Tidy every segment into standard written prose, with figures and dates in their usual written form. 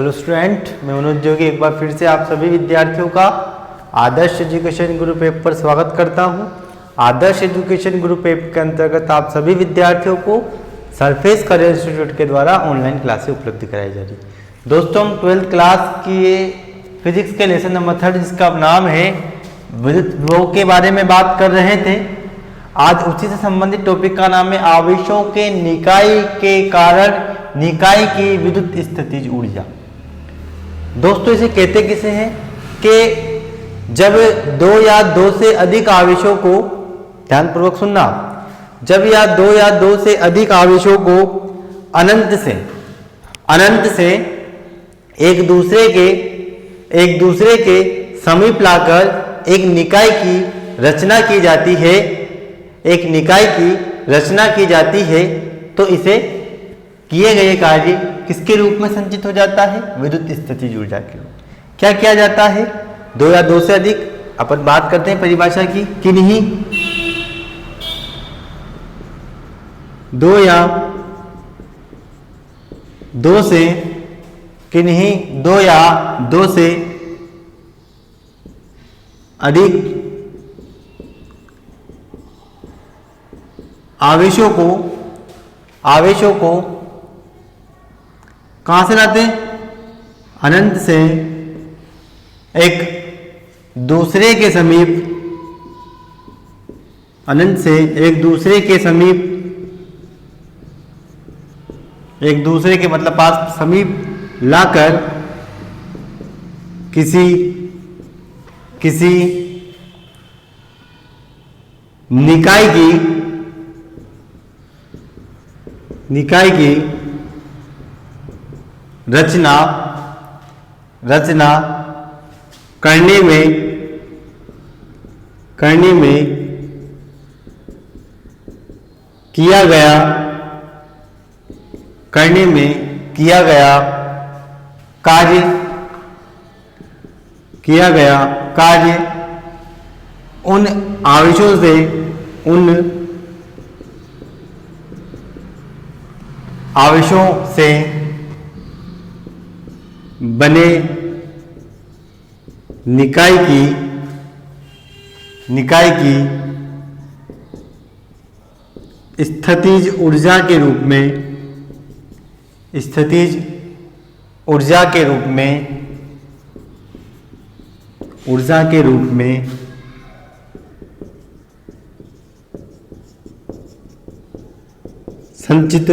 Hello student, मैं मनोज जोगी एक बार फिर से आप सभी विद्यार्थियों का आदर्श एजुकेशन ग्रुप ऐप पर स्वागत करता हूं। आदर्श एजुकेशन ग्रुप ऐप के अंतर्गत आप सभी विद्यार्थियों को सरफेस करियर इंस्टीट्यूट के द्वारा ऑनलाइन क्लासेस उपलब्ध कराई जा रही। दोस्तों, हम 12th क्लास की फिजिक्स के लेसन नंबर 3 जिसका नाम है विद्युत विभव के बारे में बात कर रहे थे। आज उसी से संबंधित टॉपिक का नाम है आवेशों के निकाय के कारण निकाय की विद्युत स्थितिज ऊर्जा। दोस्तों, इसे कहते किसे हैं कि जब दो या दो से अधिक आवेशों को, ध्यानपूर्वक सुनना, जब या दो से अधिक आवेशों को अनंत से एक दूसरे के समीप लाकर एक निकाय की रचना की जाती है, तो इसे किए गए कार्य किसके रूप में संचित हो जाता है? विद्युत स्थितिज ऊर्जा के रूप। क्या किया जाता है? दो या दो से अधिक, अपन बात करते हैं परिभाषा की, किन्हीं दो या दो से अधिक आवेशों को कहां से लाते हैं? अनंत से एक दूसरे के समीप, एक दूसरे के मतलब पास समीप लाकर किसी निकाय की रचना करने में किया गया कार्य उन आवेशों से बने निकाय की स्थितिज ऊर्जा के रूप में संचित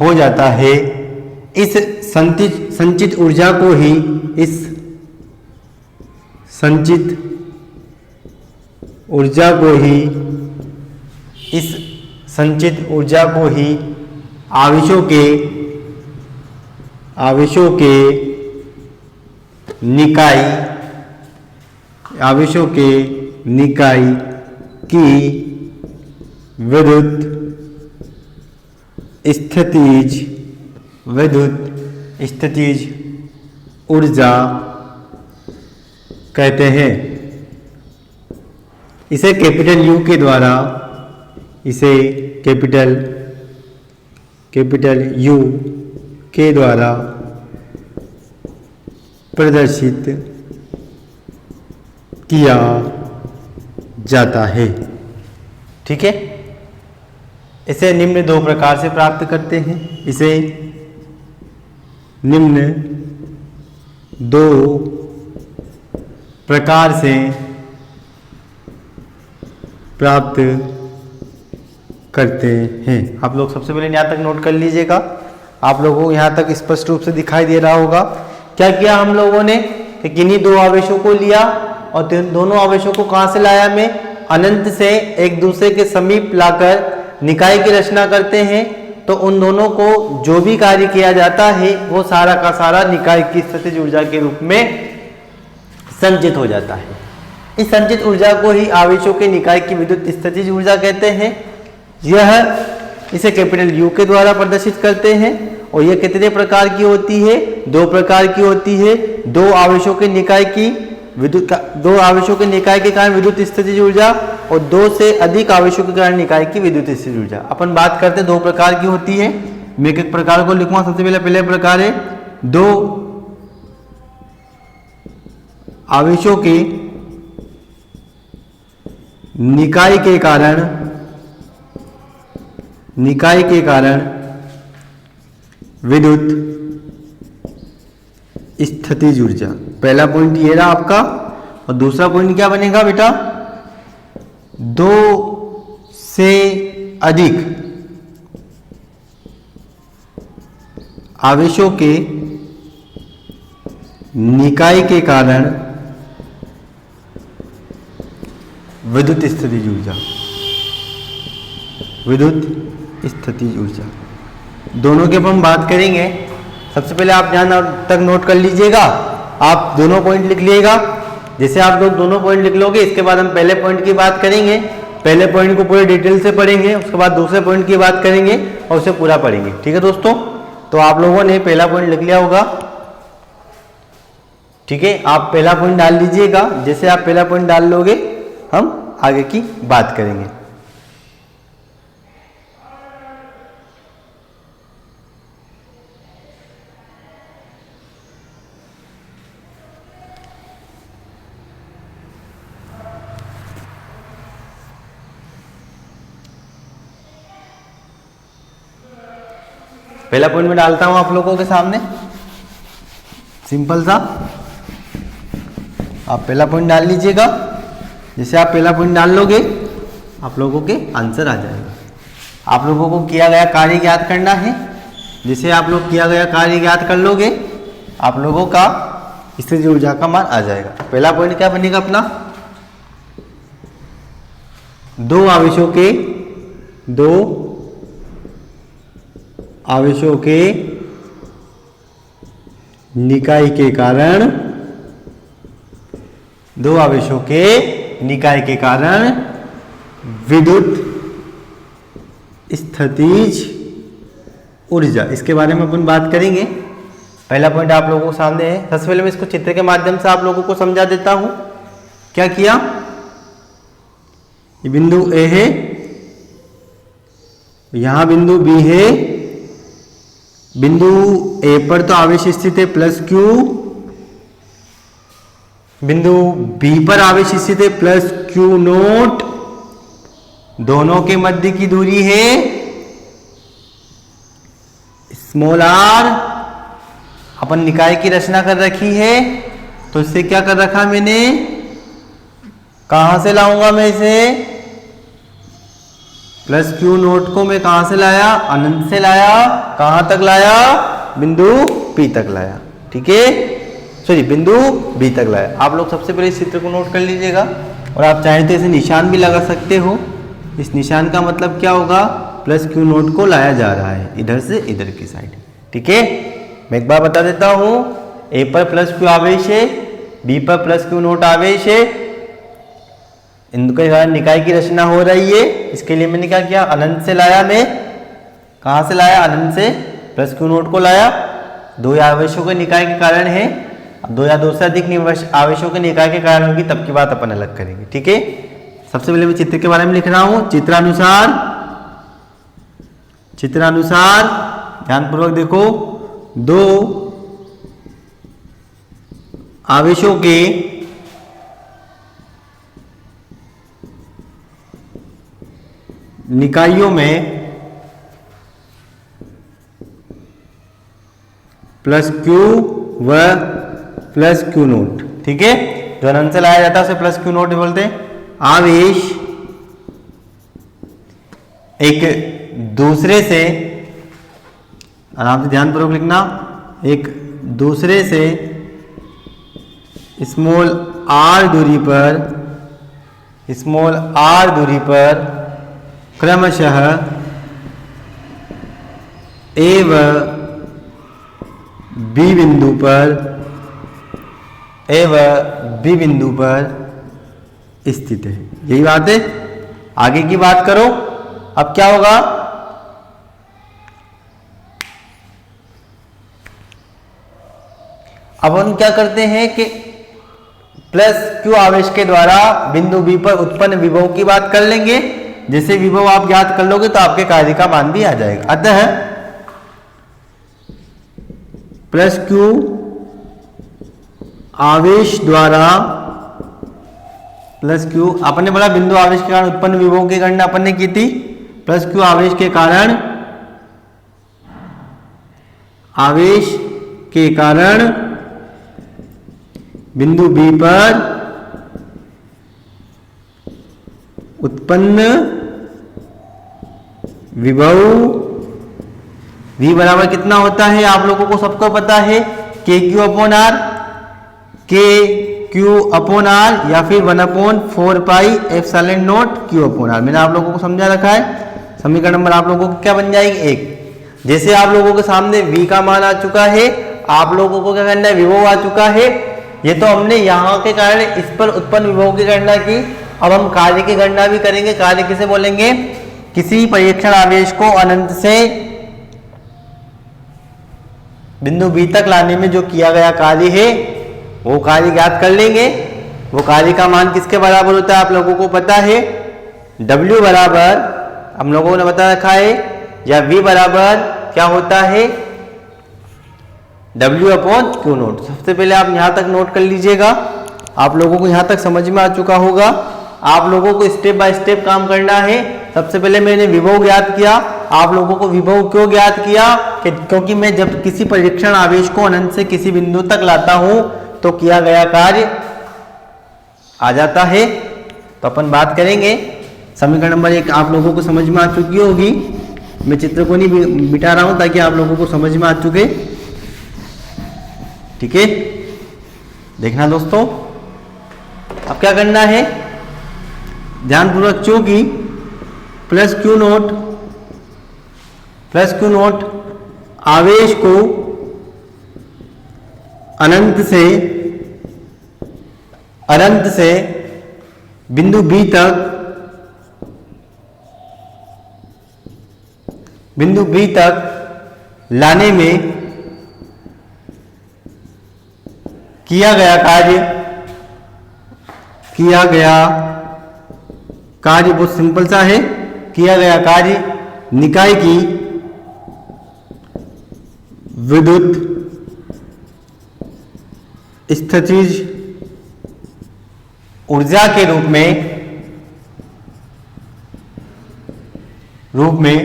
हो जाता है। इस संचित ऊर्जा को ही आवेशों के निकाय की विद्युत स्थितिज ऊर्जा कहते हैं। इसे कैपिटल यू के द्वारा प्रदर्शित किया जाता है। ठीक है, इसे निम्न दो प्रकार से प्राप्त करते हैं। इसे निम्न दो प्रकार से प्राप्त करते हैं। आप लोग सबसे पहले यहाँ तक नोट कर लीजिएगा। आप लोगों को यहाँ तक स्पष्ट रूप से दिखाई दे रहा होगा। क्या किया हम लोगों ने कि किन्हीं दो आवेशों को लिया और दोनों आवेशों को कहां से लाया? में अनंत से एक दूसरे के समीप लाकर निकाय की रचना करते हैं, तो उन दोनों को जो भी कार्य किया जाता है वो सारा का सारा निकाय की स्थितिज ऊर्जा के रूप में संचित हो जाता है। इस संचित ऊर्जा को ही आवेशों के निकाय की विद्युत स्थितिज ऊर्जा कहते हैं। इसे कैपिटल यू के द्वारा प्रदर्शित करते हैं और यह कितने प्रकार की होती है? दो प्रकार की होती है। दो आवेशों के निकाय के कारण विद्युत स्थितिज ऊर्जा और दो से अधिक आवेशों के कारण निकाय की विद्युत स्थिति ऊर्जा। अपन बात करते हैं दो प्रकार की होती है। मैं एक एक प्रकार को लिखूंगा। सबसे पहले प्रकार है दो आवेशों के निकाय के कारण विद्युत स्थितिज ऊर्जा। पहला पॉइंट ये रहा आपका। और दूसरा पॉइंट क्या बनेगा बेटा, दो से अधिक आवेशों के निकाय के कारण विद्युत स्थितिज ऊर्जा। विद्युत स्थितिज ऊर्जा दोनों के अपन बात करेंगे। सबसे पहले आप ध्यान तक नोट कर लीजिएगा। आप दोनों पॉइंट लिख लीजिएगा। जैसे आप लोग दोनों पॉइंट लिख लोगे, इसके बाद हम पहले पॉइंट की बात करेंगे। पहले पॉइंट को पूरे डिटेल से पढ़ेंगे, उसके बाद दूसरे पॉइंट की बात करेंगे और उसे पूरा पढ़ेंगे। ठीक है दोस्तों, तो आप लोगों ने पहला पॉइंट लिख लिया होगा। ठीक है, आप पहला पॉइंट डाल लीजिएगा। जैसे आप पहला पॉइंट डाल लोगे, हम आगे की बात करेंगे। पहला पॉइंट में डालता हूं आप लोगों के सामने, सिंपल सा। आप पहला पॉइंट डाल लीजिएगा। जैसे आप पहला पॉइंट डाल लोगे, आप लोगों के आंसर आ जाएगा। आप लोगों को किया गया कार्य ज्ञात करना है। जैसे आप लोग किया गया कार्य ज्ञात कर लोगे, आप लोगों का स्थितिज ऊर्जा का मान आ जाएगा। पहला पॉइंट क्या बनेगा अपना, दो आवेशों के निकाय के कारण विद्युत स्थितिज ऊर्जा। इसके बारे में अपन बात करेंगे। पहला पॉइंट आप लोगों के सामने है। सबसे पहले मैं इसको चित्र के माध्यम से आप लोगों को समझा देता हूं। क्या किया, ये बिंदु ए है, यहां बिंदु बी है। बिंदु ए पर तो आवेश स्थित है +q, बिंदु बी पर आवेश स्थित है +q0। दोनों के मध्य की दूरी है r। अपन निकाय की रचना कर रखी है, तो इससे क्या कर रखा मैंने, कहां से लाऊंगा मैं इसे, +q0 को मैं कहां से लाया, अनंत से लाया। कहां तक लाया, बिंदु P तक लाया। ठीक है, सॉरी बिंदु B तक लाया। आप लोग सबसे पहले इस चित्र को नोट कर लीजिएगा। और आप चाहें तो इसे निशान भी लगा सकते हो। इस निशान का मतलब क्या होगा, +q0 को लाया जा रहा है इधर से इधर की साइड। ठीक है, मैं एक बार बता देता हूं। A पर +q आवेश है, B पर +q0 आवेश है। इनके कारण निकाय की रचना हो रही है। इसके लिए मैंने क्या किया, अनंत से लाया। मैं कहां से लाया, अनंत से +q0 को लाया। दो आवेशों के निकाय के कारण है। अब दो या दो से अधिक आवेशों के निकाय के कारण होगी, तब की बात अपन अलग करेंगे। ठीक है, सबसे पहले मैं चित्र के बारे में लिख रहा हूं। चित्रानुसार ध्यानपूर्वक देखो, दो आवेशों के निकायों में +q व +q0। ठीक है, जो अनंत से लाया जाता है उसे +q0 बोलते हैं। आवेश एक दूसरे से, आराम से ध्यानपूर्वक लिखना, एक दूसरे से r दूरी पर क्रमशः A व B बिंदु पर स्थित है। यही बात है। आगे की बात करो। अब क्या होगा, अब हम क्या करते हैं कि प्लस क्यू आवेश के द्वारा बिंदु बी पर उत्पन्न विभव की बात कर लेंगे। जैसे विभव आप ज्ञात कर लोगे तो आपके कार्य का मान भी आ जाएगा। अतः प्लस क्यू आवेश द्वारा, प्लस क्यू अपने बोला बिंदु आवेश के कारण उत्पन्न विभव की गणना अपन ने की थी। प्लस क्यू आवेश के कारण, आवेश के कारण बिंदु बी पर उत्पन्न विभव V बराबर कितना होता है आप लोगों को सबको पता है, K q upon r, K q upon r या फिर 1/4 pi epsilon naught q upon r. मैंने आप लोगों को समझा रखा है। समीकरण नंबर आप लोगों को क्या बन जाएगी 1। जैसे आप लोगों के सामने V का मान आ चुका है, आप लोगों को क्या करना है, विभव आ चुका है। ये तो हमने यहाँ के कारण इस पर उत्पन्न विभव की गणना की। अब हम कार्य की गणना भी करेंगे। कार्य किसे बोलेंगे, किसी परीक्षण आवेश को अनंत से बिंदु बी तक लाने में जो किया गया कार्य है वो कार्य ज्ञात कर लेंगे। वो कार्य का मान किसके बराबर होता है आप लोगों को पता है, W बराबर हम लोगों ने बता रखा है, या V बराबर क्या होता है, W अपॉन क्यू नोट। सबसे पहले आप यहां तक नोट कर लीजिएगा। आप लोगों को यहां तक समझ में आ चुका होगा। आप लोगों को स्टेप बाय स्टेप काम करना है। सबसे पहले मैंने विभव ज्ञात किया। आप लोगों को विभव क्यों ज्ञात किया, क्योंकि मैं जब किसी परीक्षण आवेश को अनंत से किसी बिंदु तक लाता हूं तो किया गया कार्य आ जाता है। तो अपन बात करेंगे। समीकरण नंबर 1 आप लोगों को समझ में आ चुकी होगी। मैं चित्र को नहीं मिटा रहा हूं ताकि आप लोगों को समझ में आ चुके। ठीक है, देखना दोस्तों। अब क्या करना है, ध्यानपूर्वक, चूंकि प्लस क्यू नोट आवेश को अनंत से बिंदु बी तक लाने में किया गया कार्य बहुत सिंपल सा है। किया गया कार्य निकाय की विद्युत स्थितिज ऊर्जा के रूप में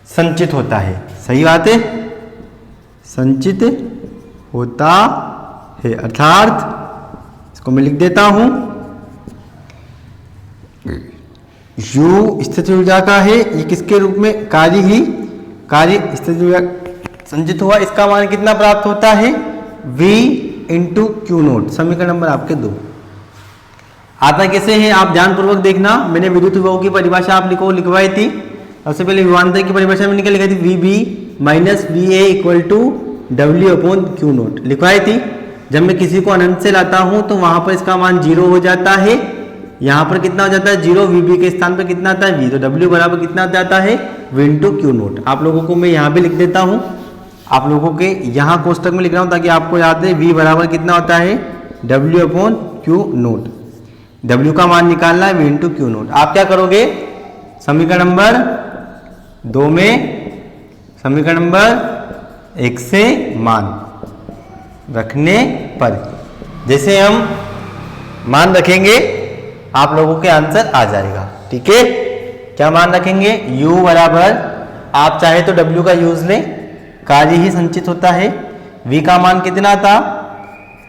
संचित होता है। सही बात है, संचित होता है। अर्थात इसको मैं लिख देता हूं, U स्थितिज ऊर्जा का है। ये किसके रूप में, कार्य स्थितिज ऊर्जा संचित हुआ। इसका मान कितना प्राप्त होता है, V इंटू क्यू नोट। समीकरण नंबर आपके 2 आता कैसे है आप ध्यानपूर्वक देखना। मैंने विद्युत विभव की परिभाषा आप लिखवाई थी। सबसे पहले विभवांतर की परिभाषा मैंने क्या लिखी थी, VB minus VA equal to W upon Q note लिखवाई थी। जब मैं किसी को अनंत से लाता हूं तो वहां पर इसका मान 0 हो जाता है। यहां पर कितना हो जाता है 0, VB के स्थान पर कितना आता है V, तो W बराबर कितना जाता है V इंटू क्यू नोट। आप लोगों को मैं यहाँ भी लिख देता हूँ, आप लोगों के यहाँ कोष्टक में लिख रहा हूँ ताकि आपको याद है। V बराबर कितना होता है W upon Q note. W का मान निकालना है V इंटू क्यू नोट। आप क्या करोगे, समीकरण नंबर 2 में समीकरण नंबर 1 से मान रखने पर जैसे हम मान रखेंगे आप लोगों के आंसर आ जाएगा। ठीक है, क्या मान रखेंगे, U बराबर, आप चाहे तो W का यूज लें, कार्य ही संचित होता है। V का मान कितना था,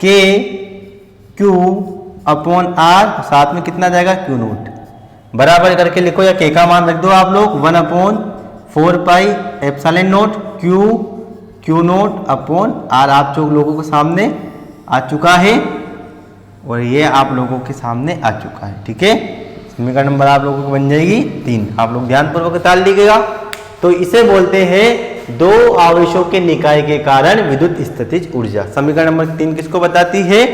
K Q अपॉन R, साथ में कितना जाएगा क्यू नोट। बराबर करके लिखो या K का मान रख दो आप लोग 1/4 pi epsilon naught Q naught upon R। आप लोगों के सामने आ चुका है और ये आप लोगों के सामने आ चुका है। ठीक है, समीकरण नंबर आप लोगों को बन जाएगी 3। आप लोग ध्यानपूर्वक ताल लीजिएगा। तो इसे बोलते हैं दो आवेशों के निकाय के कारण विद्युत स्थितिज ऊर्जा। समीकरण नंबर 3 किसको बताती है,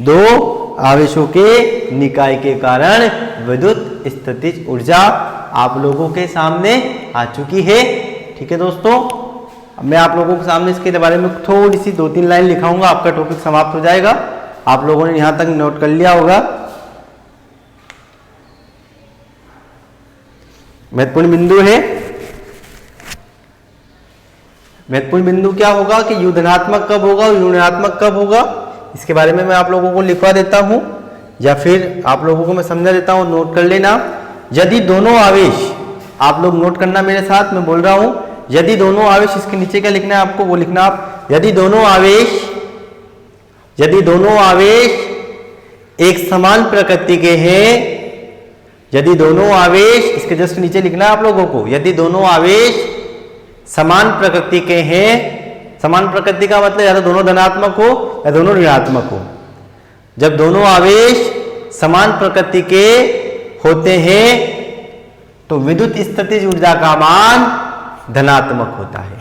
दो आवेशों के निकाय के कारण विद्युत स्थितिज ऊर्जा आप लोगों के सामने आ चुकी है। ठीक है दोस्तों, मैं आप लोगों के सामने इसके बारे में थोड़ी सी 2-3 लाइन लिखाऊंगा, आपका टॉपिक समाप्त हो जाएगा। आप लोगों ने यहां तक नोट कर लिया होगा। महत्वपूर्ण बिंदु है, महत्वपूर्ण बिंदु क्या होगा कि u धनात्मक कब होगा और u ऋणात्मक कब होगा, इसके बारे में मैं आप लोगों को लिखवा देता हूं या फिर आप लोगों को मैं समझा देता हूं, नोट कर लेना। यदि दोनों आवेश, आप लोग नोट करना मेरे साथ, मैं बोल रहा हूं, यदि दोनों आवेश, इसके नीचे क्या लिखना है आपको वो लिखना आप, यदि दोनों आवेश एक समान प्रकृति के हैं, यदि दोनों आवेश, इसके जस्ट नीचे लिखना है आप लोगों को, यदि दोनों आवेश समान प्रकृति के हैं, समान प्रकृति का मतलब या तो दोनों धनात्मक हो या दोनों ऋणात्मक हो। जब दोनों आवेश समान प्रकृति के होते हैं तो विद्युत स्थितिज ऊर्जा का मान धनात्मक होता है।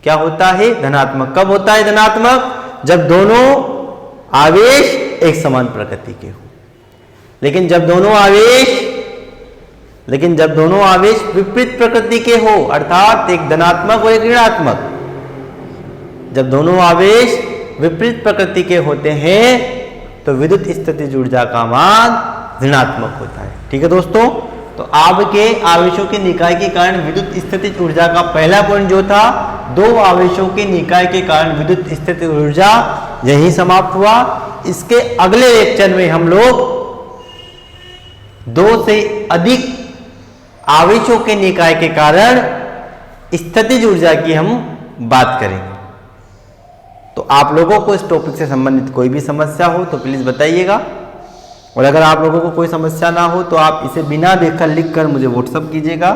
क्या होता है? धनात्मक। कब होता है धनात्मक? जब दोनों आवेश एक समान प्रकृति के हो। लेकिन जब दोनों आवेश विपरीत प्रकृति के हो, अर्थात एक धनात्मक और एक ऋणात्मक, जब दोनों आवेश विपरीत प्रकृति के होते हैं तो विद्युत स्थितिज ऊर्जा का मान ऋणात्मक होता है। ठीक है दोस्तों, तो आपके आवेशों के निकाय के कारण विद्युत स्थितिज ऊर्जा का पहला पॉइंट जो था, दो आवेशों के निकाय के कारण विद्युत स्थितिज ऊर्जा, यही समाप्त हुआ। इसके अगले लेक्चर में हम लोग 2 से अधिक आवेशों के निकाय के कारण स्थितिज ऊर्जा की हम बात करेंगे। तो आप लोगों को इस टॉपिक से संबंधित कोई भी समस्या हो तो प्लीज बताइएगा, और अगर आप लोगों को कोई समस्या ना हो तो आप इसे बिना देखकर लिखकर मुझे व्हाट्सएप कीजिएगा।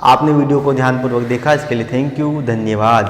आपने वीडियो को ध्यानपूर्वक देखा, इसके लिए थैंक यू, धन्यवाद।